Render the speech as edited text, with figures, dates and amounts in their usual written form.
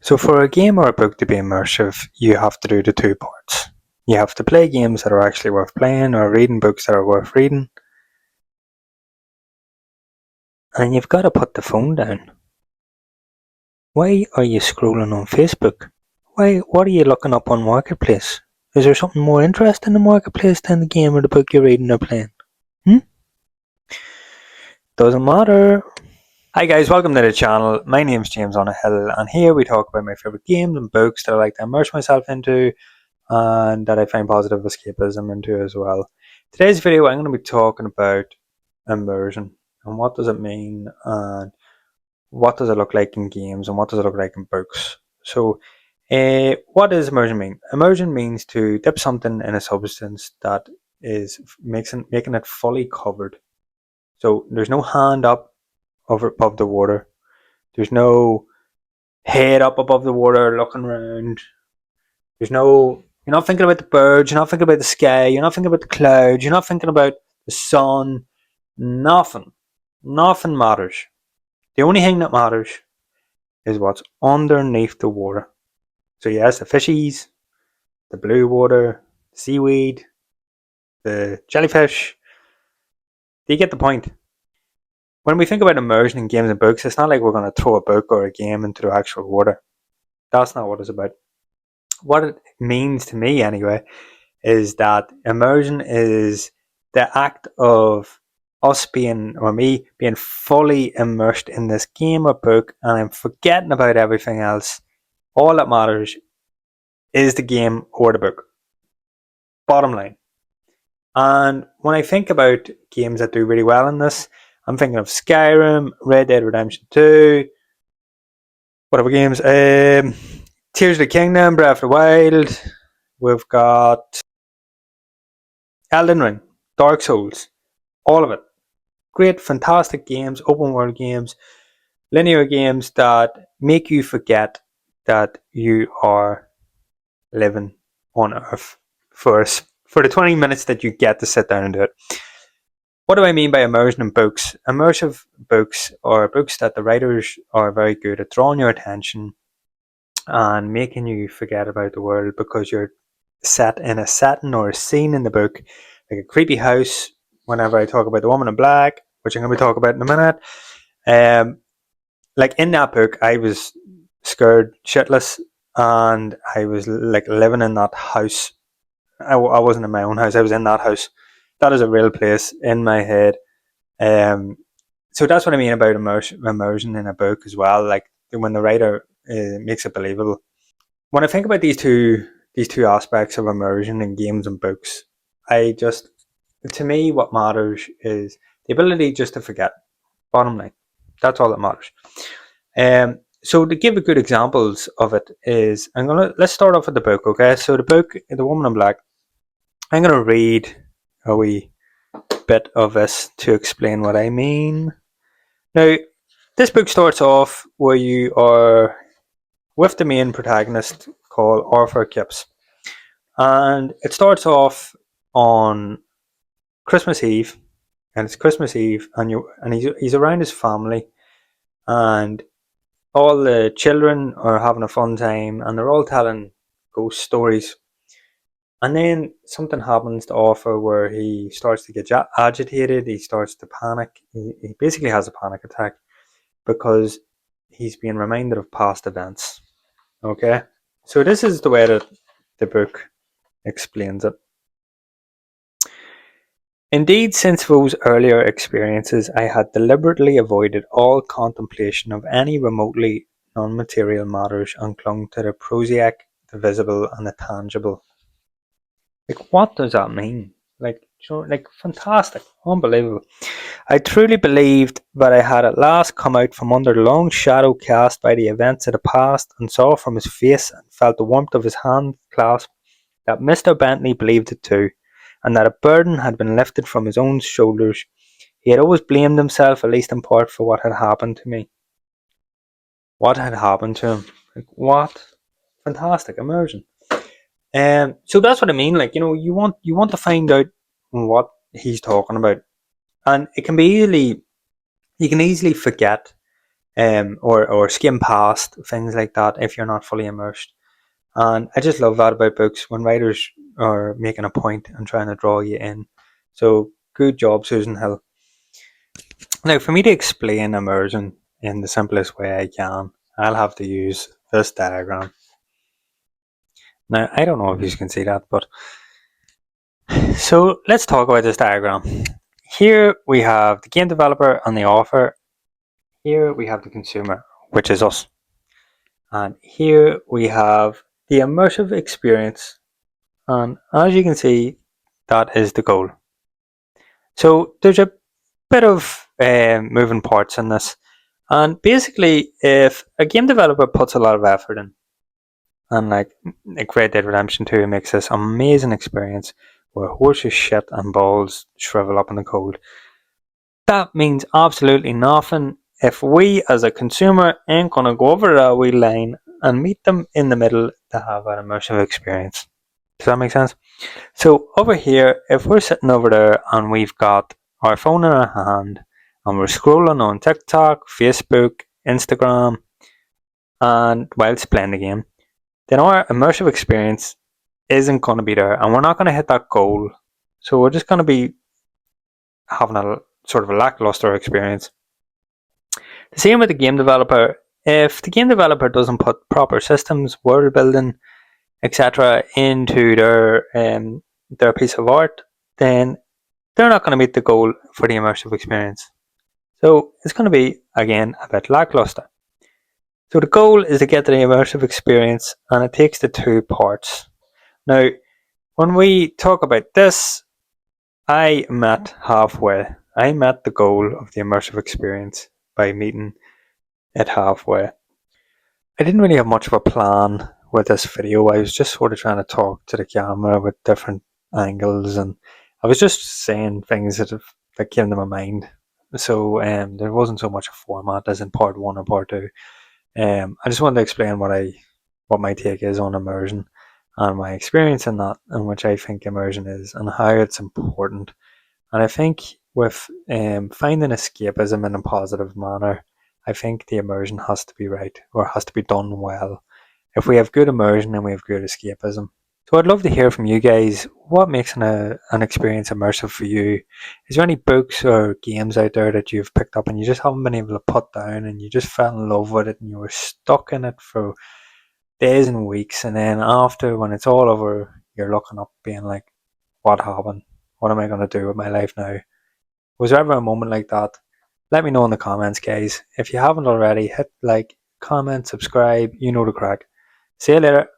So for a game or a book to be immersive, you have to do the two parts. You have to play games that are actually worth playing or reading books that are worth reading. And you've got to put the phone down. Why are you scrolling on Facebook? What are you looking up on Marketplace? Is there something more interesting in the Marketplace than the game or the book you're reading or playing? Doesn't matter. Hi guys, welcome to the channel. My name's James on a Hill, and here we talk about my favourite games and books that I like to immerse myself into and that I find positive escapism into as well. Today's video I'm going to be talking about immersion and what does it mean and what does it look like in games and what does it look like in books. So what does immersion mean? Immersion means to dip something in a substance that is making it fully covered. So there's no hand up over above the water. There's no head up above the water looking around. You're not thinking about the birds, you're not thinking about the sky, you're not thinking about the clouds, you're not thinking about the sun. Nothing matters. The only thing that matters is what's underneath the water. So yes, the fishies, the blue water, the seaweed, the jellyfish. Do you get the point? When we think about immersion in games and books, it's not like we're going to throw a book or a game into the actual water. That's not what it's about. What it means to me, anyway, is that immersion is the act of us me being fully immersed in this game or book, and I'm forgetting about everything else. All that matters is the game or the book. Bottom line. And when I think about games that do really well in this, I'm thinking of Skyrim, Red Dead Redemption 2, whatever games, Tears of the Kingdom, Breath of the Wild, we've got Elden Ring, Dark Souls, all of it. Great, fantastic games, open world games, linear games that make you forget that you are living on Earth for the 20 minutes that you get to sit down and do it. What do I mean by immersion in books? Immersive books are books that the writers are very good at drawing your attention and making you forget about the world because you're set in a setting or a scene in the book, like a creepy house. Whenever I talk about The Woman in Black, which I'm going to be talking about in a minute, like in that book, I was scared shitless, and I was like living in that house. I wasn't in my own house; I was in that house. That is a real place in my head. So that's what I mean about immersion in a book as well. Like when the writer makes it believable. When I think about these two aspects of immersion in games and books, to me, what matters is the ability just to forget. Bottom line, that's all that matters. So to give a good examples of it is, let's start off with the book, okay? So the book, The Woman in Black, I'm gonna read a wee bit of this to explain what I mean. Now, this book starts off where you are with the main protagonist called Arthur Kipps, and it starts off on Christmas Eve, and it's Christmas Eve, and he's around his family, and all the children are having a fun time, and they're all telling ghost stories. And then something happens to Arthur where he starts to get agitated, he starts to panic, he basically has a panic attack because he's being reminded of past events. Okay? So this is the way that the book explains it. Indeed, since those earlier experiences, I had deliberately avoided all contemplation of any remotely non-material matters and clung to the prosaic, the visible, and the tangible. Like, what does that mean? Like, fantastic, unbelievable. I truly believed that I had at last come out from under the long shadow cast by the events of the past, and saw from his face and felt the warmth of his hand clasp that Mr. Bentley believed it too, and that a burden had been lifted from his own shoulders. He had always blamed himself, at least in part, for what had happened to me. What had happened to him? Like, what? Fantastic immersion. So that's what I mean. Like, you want to find out what he's talking about, and you can easily forget or skim past things like that if you're not fully immersed. And I just love that about books when writers are making a point and trying to draw you in. So good job, Susan Hill. Now, for me to explain immersion in the simplest way I can, I'll have to use this diagram. Now, I don't know if you can see that, but so let's talk about this diagram. Here we have the game developer and the author. Here we have the consumer, which is us. And here we have the immersive experience. And as you can see, that is the goal. So there's a bit of moving parts in this. And basically, if a game developer puts a lot of effort in, and like Red Dead Redemption 2 makes this amazing experience where horses shit and balls shrivel up in the cold, that means absolutely nothing if we as a consumer ain't going to go over that wee line and meet them in the middle to have an immersive experience. Does that make sense? So over here, if we're sitting over there and we've got our phone in our hand and we're scrolling on TikTok, Facebook, Instagram, and whilst playing the game, then our immersive experience isn't going to be there and we're not going to hit that goal. So we're just going to be having a sort of a lackluster experience. The same with the game developer. If the game developer doesn't put proper systems, world building, etc. into their piece of art, then they're not going to meet the goal for the immersive experience. So it's going to be, again, a bit lackluster. So the goal is to get the immersive experience, and it takes the two parts. Now, when we talk about this, I met halfway. I met the goal of the immersive experience by meeting it halfway. I didn't really have much of a plan with this video. I was just sort of trying to talk to the camera with different angles, and I was just saying things that came to my mind. So there wasn't so much a format as in part one or part two. I just wanted to explain what my take is on immersion and my experience in that, and which I think immersion is, and how it's important. And I think with finding escapism in a positive manner, I think the immersion has to be right, or has to be done well. If we have good immersion and we have good escapism. So I'd love to hear from you guys. What makes an experience immersive for you? Is there any books or games out there that you've picked up and you just haven't been able to put down, and you just fell in love with it and you were stuck in it for days and weeks, and then after, when it's all over, you're looking up being like, what happened? What am I going to do with my life now? Was there ever a moment like that? Let me know in the comments, guys. If you haven't already, hit like, comment, subscribe. You know the crack. See you later.